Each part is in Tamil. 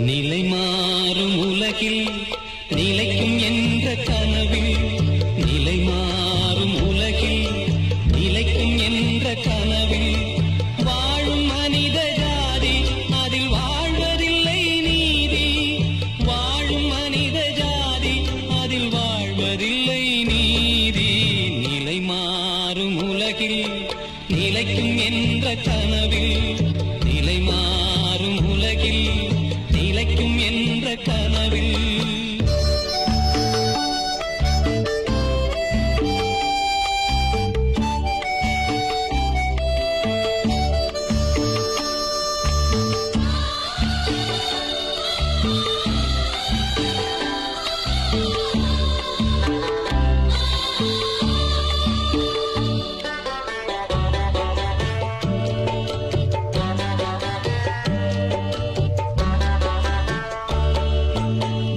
நிலை மாறும் உலகில் நிலைக்கும் என்ற கனவில், நிலை மாறும் உலகில் நிலைக்கும் என்ற கனவில் வாழும் மனித ஜாதி அதில் வாழ்வதில்லை நீதி. வாழும் மனித ஜாதி அதில் வாழ்வதில்லை நீதி. நிலை மாறும் உலகில் நிலைக்கும் என்ற கனவில், நிலை மாறும் உலகில் நிலைக்கும் என்ற கனவில்.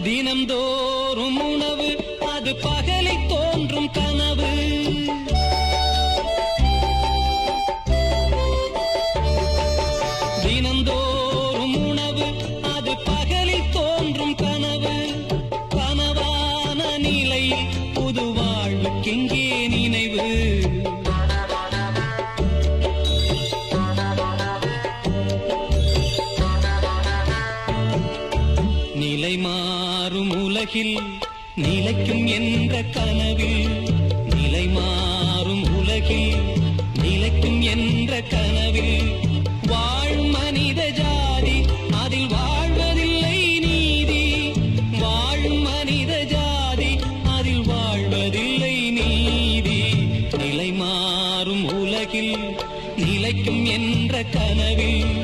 தினம்தோறும் உணவு அது பகலில் தோன்றும் கனவு. தினம்தோறும் உணவு அது பகலில் தோன்றும் கனவு. கனவான நிலையில் புது வாழ்வுக்கெங்கே நினைவு? நிலை மாறும் உலகில் நிலைக்கும் என்ற கனவில், நிலை மாறும் உலகில் நிலைக்கும் என்ற கனவில் வாழும் மனித ஜாதி அதில் வாழ்வதில்லை நீதி. வாழும் மனித ஜாதி அதில் வாழ்வதில்லை நீதி. நிலை மாறும் உலகில் நிலைக்கும் என்ற கனவில்